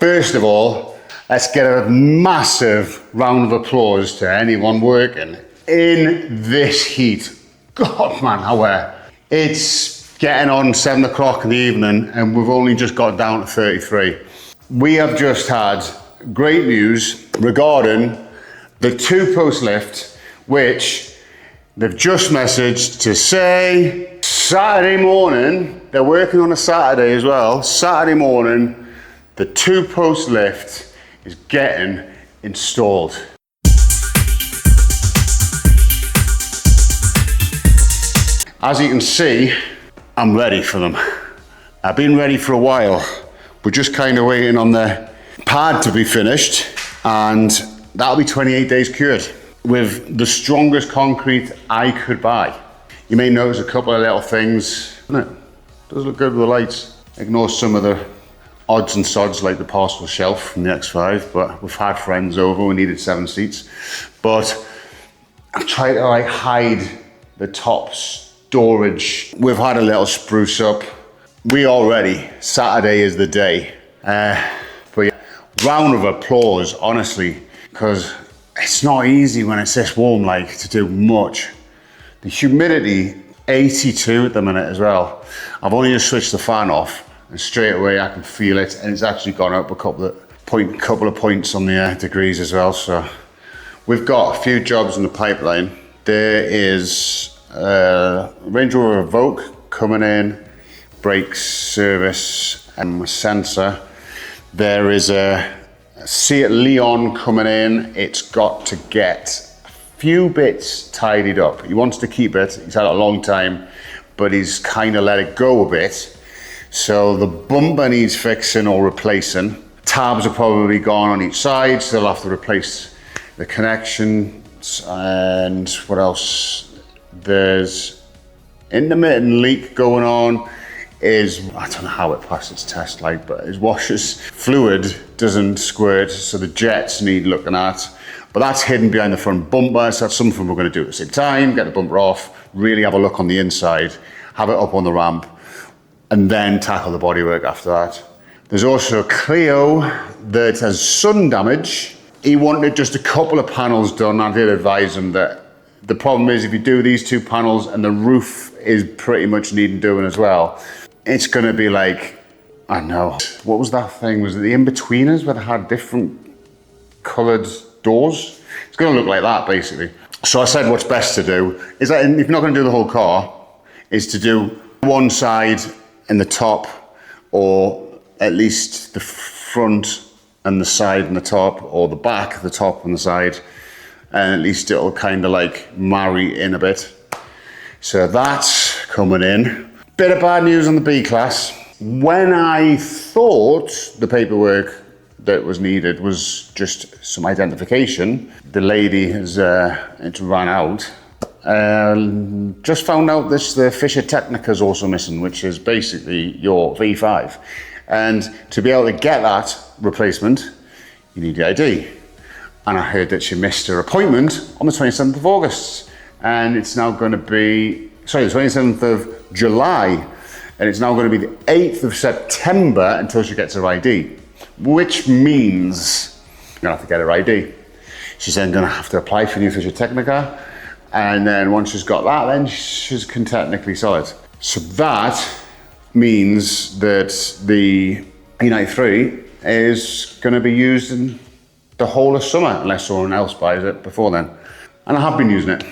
First of all, let's get a massive round of applause to anyone working in this heat. God, man, how wet. It's getting on 7 o'clock in the evening and we've only just got down to 33. We have just had great news regarding the 2-post lift, which they've just messaged to say Saturday morning, they're working on a Saturday as well. Saturday morning, the 2-post lift is getting installed. As you can see, I'm ready for them. I've been ready for a while. We're just kind of waiting on the pad to be finished, and that'll be 28 days cured with the strongest concrete I could buy. You may notice a couple of little things. Doesn't it? Does look good with the lights. Ignore some of the odds and sods like the parcel shelf from the X5, but we've had friends over, we needed 7 seats. But I've tried to hide the top storage. We've had a little spruce up. We are ready. Saturday is the day. But yeah, round of applause, honestly, because it's not easy when it's this warm, to do much. The humidity, 82 at the minute as well. I've only just switched the fan off and straight away I can feel it, and it's actually gone up a couple of points on the degrees as well. So we've got a few jobs in the pipeline. There is Range Rover Evoque coming in, brakes, service, and a sensor. There is a Seat Leon coming in. It's got to get a few bits tidied up. He wants to keep it. He's had it a long time, but he's kind of let it go a bit. So the bumper needs fixing or replacing. Tabs are probably gone on each side, so they'll have to replace the connections. And what else? There's intermittent leak going on. I don't know how it passed its test, but his washer's fluid doesn't squirt, so the jets need looking at. But that's hidden behind the front bumper, so that's something we're going to do at the same time, get the bumper off, really have a look on the inside, have it up on the ramp, and then tackle the bodywork after that. There's also a Clio that has sun damage. He wanted just a couple of panels done. I did advise him that the problem is if you do these 2 panels and the roof is pretty much needing doing as well, it's gonna be I don't know, what was that thing? Was it the in-betweeners where they had different colored doors? It's gonna look like that basically. So I said what's best to do is that if you're not gonna do the whole car, is to do one side and the top, or at least the front and the side and the top, or the back, the top and the side, and at least it'll kind of marry in a bit. So that's coming in. Bit of bad news on the B-Class. When I thought the paperwork that was needed was just some identification, the lady has it ran out. Just found out the Fisher Technica is also missing, which is basically your V5. And to be able to get that replacement, you need the ID. And I heard that she missed her appointment on the 27th of August. And it's now going to be, the 27th of July. And it's now going to be the 8th of September until she gets her ID. Which means you're going to have to get her ID. She's then going to have to apply for new Fisher Technica. And then once she's got that, then she can technically sell it. So that means that the E93 is going to be used in the whole of summer, unless someone else buys it before then. And I have been using it,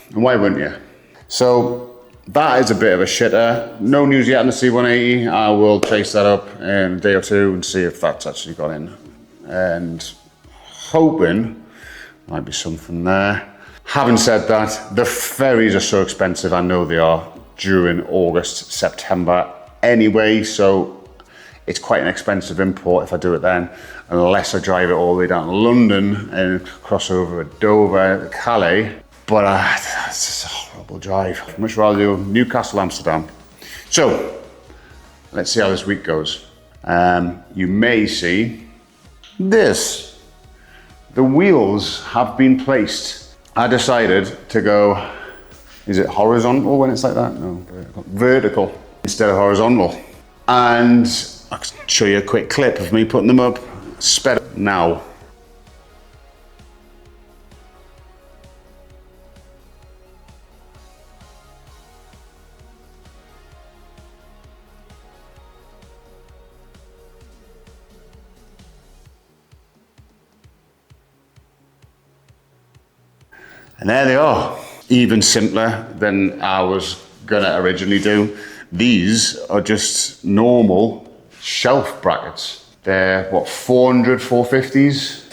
and why wouldn't you? So that is a bit of a shitter. No news yet on the C180. I will chase that up in a day or two and see if that's actually got in. And hoping might be something there. Having said that, the ferries are so expensive, I know they are, during August, September anyway, so it's quite an expensive import if I do it then, unless I drive it all the way down to London and cross over at Dover, Calais. But it's just a horrible drive. I'd much rather do Newcastle, Amsterdam. So, let's see how this week goes. You may see this. The wheels have been placed. I decided to go, is it horizontal when it's like that? No, vertical instead of horizontal. And I'll show you a quick clip of me putting them up. sped up now. And there they are. Even simpler than I was gonna originally do. These are just normal shelf brackets. They're what, 400, 450s?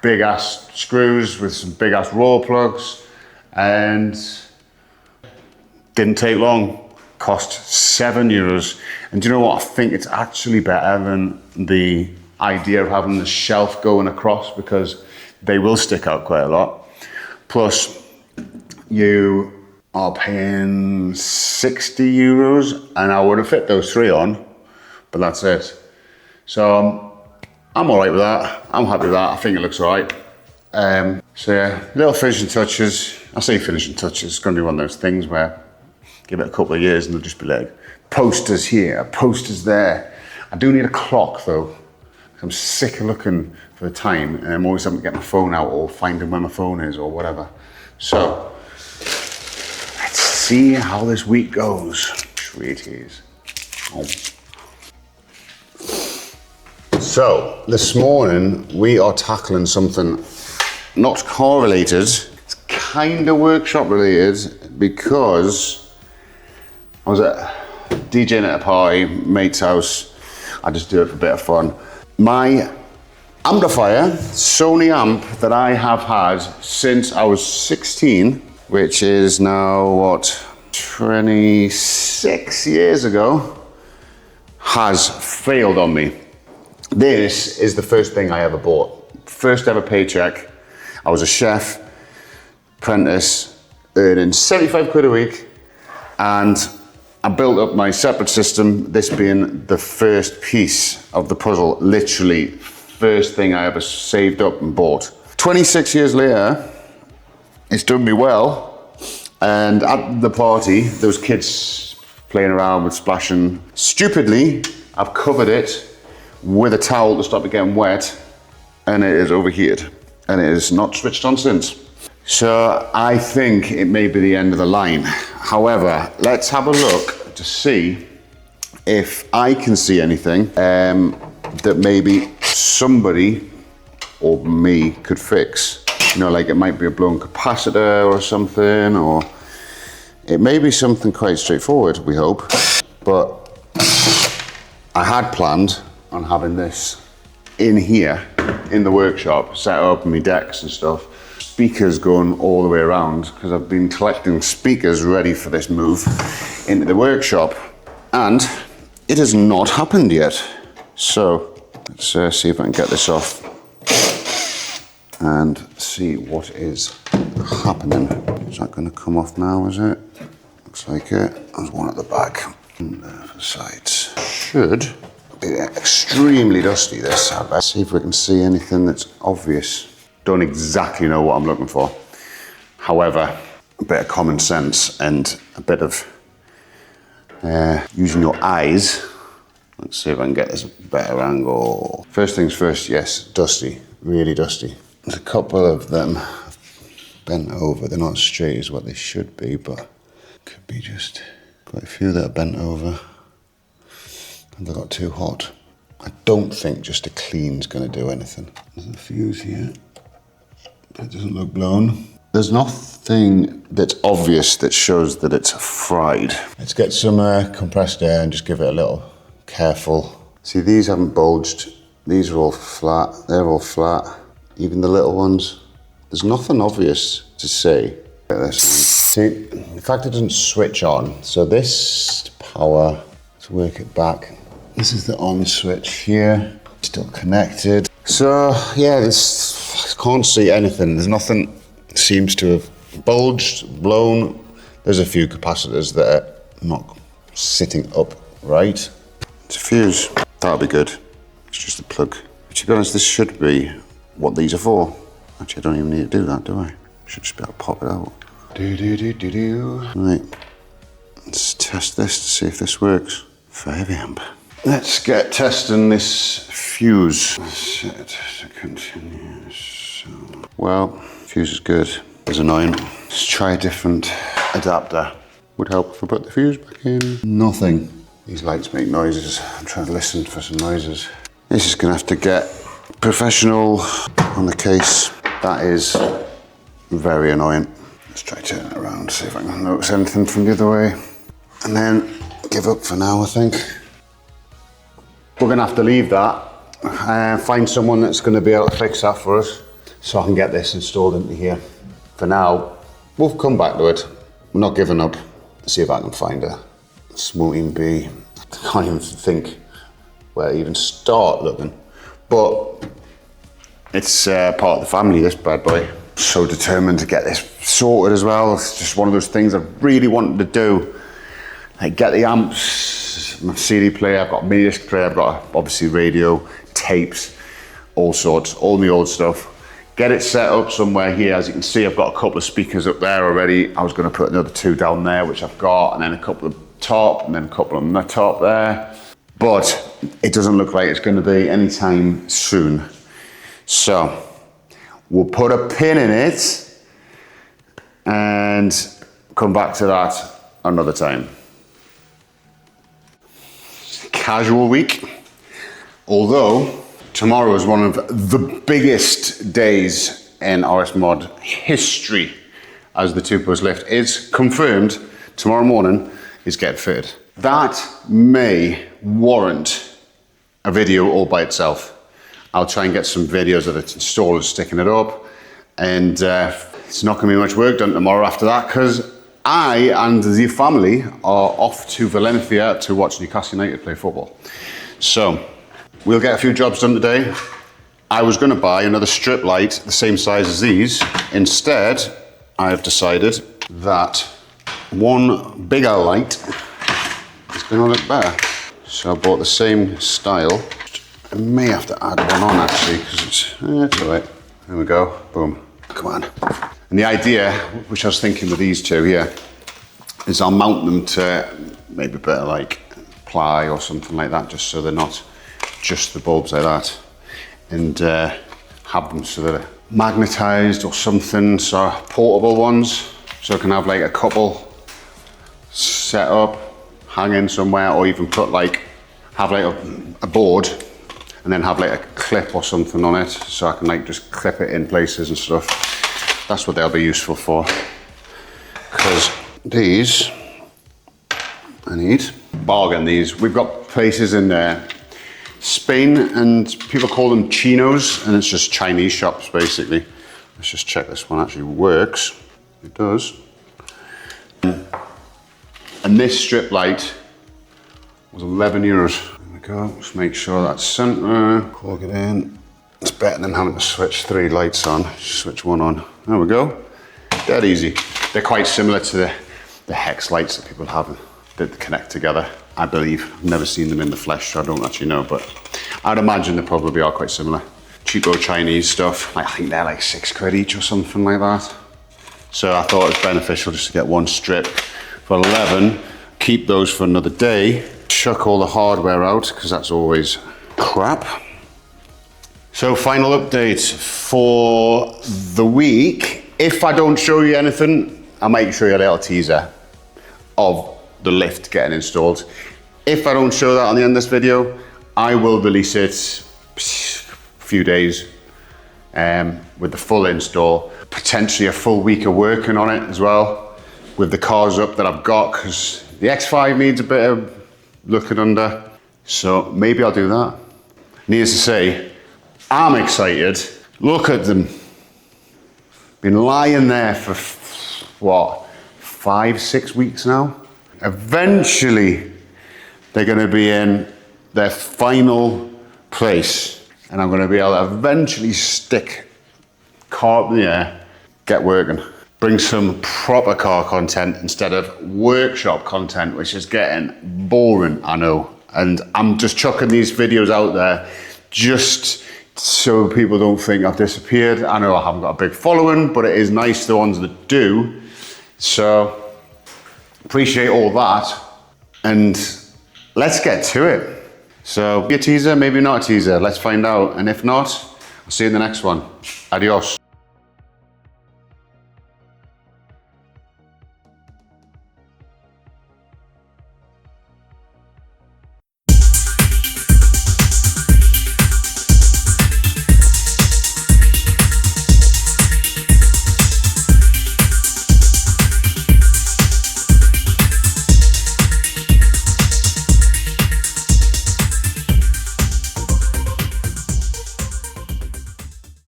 Big ass screws with some big ass roll plugs, and didn't take long. Cost €7. And do you know what? I think it's actually better than the idea of having the shelf going across, because they will stick out quite a lot. Plus, you are paying €60, and I would have fit those 3 on, but that's it. So I'm all right with that. I'm happy with that. I think it looks all right. So yeah, little finishing touches. I say finishing touches. It's going to be one of those things where give it a couple of years and they'll just be like posters here, posters there. I do need a clock though. I'm sick of looking for the time, and I'm always having to get my phone out or finding where my phone is or whatever. So let's see how this week goes. Sweeties. Oh. So this morning we are tackling something not car related. It's kind of workshop related, because I was DJing at a party, mate's house. I just do it for a bit of fun. My amplifier, Sony amp, that I have had since I was 16, which is now what, 26 years ago, has failed on me. This is the first thing I ever bought. First ever paycheck. I was a chef, apprentice, earning 75 quid a week, and I built up my separate system, this being the first piece of the puzzle, literally first thing I ever saved up and bought. 26 years later, it's done me well, and at the party, those kids playing around with splashing. Stupidly, I've covered it with a towel to stop it getting wet, and it is overheated, and it is not switched on since. So I think it may be the end of the line. However, let's have a look to see if I can see anything that maybe somebody or me could fix. You know, like it might be a blown capacitor or something, or it may be something quite straightforward, we hope. But I had planned on having this in here, in the workshop, set up my decks and stuff. Speakers going all the way around, because I've been collecting speakers ready for this move into the workshop, and it has not happened yet. So let's see if I can get this off and see what is happening. Is that going to come off now, is it? Looks like it. There's one at the back and the sides. Should be extremely dusty, this. Let's see if we can see anything that's obvious. Don't exactly know what I'm looking for. However, a bit of common sense and a bit of using your eyes. Let's see if I can get this a better angle. First things first, yes, dusty, really dusty. There's a couple of them bent over. They're not as straight as what they should be, but could be just quite a few that are bent over. And they got too hot. I don't think just a clean's gonna do anything. There's a fuse here. It doesn't look blown. There's nothing that's obvious that shows that it's fried. Let's get some compressed air and just give it a little careful. See, these haven't bulged. These are all flat. They're all flat. Even the little ones. There's nothing obvious to see. Look at this one. See, in fact, it doesn't switch on. So this power, let's work it back. This is the on switch here. Still connected. So yeah, this, I can't see anything. There's nothing seems to have bulged, blown. There's a few capacitors that are not sitting upright. It's a fuse. That'll be good. It's just a plug. But to be honest, this should be what these are for. Actually, I don't even need to do that, do I? Should just be able to pop it out. Right. Let's test this to see if this works. For heavy amp. Let's get testing this fuse. Set to continue. Well, fuse is good. It's annoying. Let's try a different adapter. Would help if I put the fuse back in. Nothing. These lights make noises. I'm trying to listen for some noises. This is gonna have to get professional on the case. That is very annoying. Let's try turning it around, see if I can notice anything from the other way. And then give up for now, I think. We're gonna have to leave that and find someone that's gonna be able to fix that for us so I can get this installed into here. For now, we'll come back to it. I'm not giving up. See if I can find a smoking bee. I can't even think where to even start looking. But it's part of the family, this bad boy. So determined to get this sorted as well. It's just one of those things I really wanted to do. Like get the amps, my CD player, I've got a mini disc player, I've got obviously radio, tapes, all sorts, all my old stuff. Get it set up somewhere here. As you can see, I've got a couple of speakers up there already. I was gonna put another 2 down there, which I've got, and then a couple of top, and then a couple on the top there. But it doesn't look like it's gonna be anytime soon. So we'll put a pin in it and come back to that another time. Casual week, although tomorrow is one of the biggest days in RS Mod history, as the 2+ lift is confirmed tomorrow morning is getting fitted. That may warrant a video all by itself. I'll try and get some videos of the installers sticking it up, and it's not gonna be much work done tomorrow after that, because I and the family are off to Valencia to watch Newcastle United play football. So we'll get a few jobs done today. I was gonna buy another strip light the same size as these. Instead, I have decided that one bigger light is gonna look better. So I bought the same style. I may have to add one on actually, because it's all right. There we go, boom, come on. And the idea, which I was thinking with these two here, is I'll mount them to maybe a bit of like ply or something like that, just so they're not just the bulbs like that, and have them so they're magnetized or something, so portable ones, so I can have like a couple set up, hanging somewhere, or even put like, have like a board and then have like a clip or something on it, so I can like just clip it in places and stuff. That's what they'll be useful for. Because these, I need, bargain these. We've got places in Spain and people call them chinos, and it's just Chinese shops basically. Let's just check this one actually works. It does. And this strip light was 11 euros. There we go, just make sure that's center, plug it in. It's better than having to switch 3 lights on. Just switch one on. There we go. Dead easy. They're quite similar to the hex lights that people have that connect together, I believe. I've never seen them in the flesh, so I don't actually know, but I'd imagine they probably are quite similar. Cheapo Chinese stuff. I think they're like £6 each or something like that. So I thought it was beneficial just to get one strip for 11, keep those for another day, chuck all the hardware out, because that's always crap. So final update for the week. If I don't show you anything, I might show you a little teaser of the lift getting installed. If I don't show that on the end of this video, I will release it a few days with the full install, potentially a full week of working on it as well, with the cars up that I've got, because the X5 needs a bit of looking under. So maybe I'll do that. Needless to say, I'm excited. Look at them. Been lying there for, what, 5-6 weeks now? Eventually, they're gonna be in their final place, and I'm gonna be able to eventually stick car up in the air, get working. Bring some proper car content instead of workshop content, which is getting boring, I know. And I'm just chucking these videos out there just so people don't think I've disappeared. I know I haven't got a big following, but it is nice the ones that do. So appreciate all that, and let's get to it. So, be a teaser, maybe not a teaser. Let's find out. And if not, I'll see you in the next one. Adios.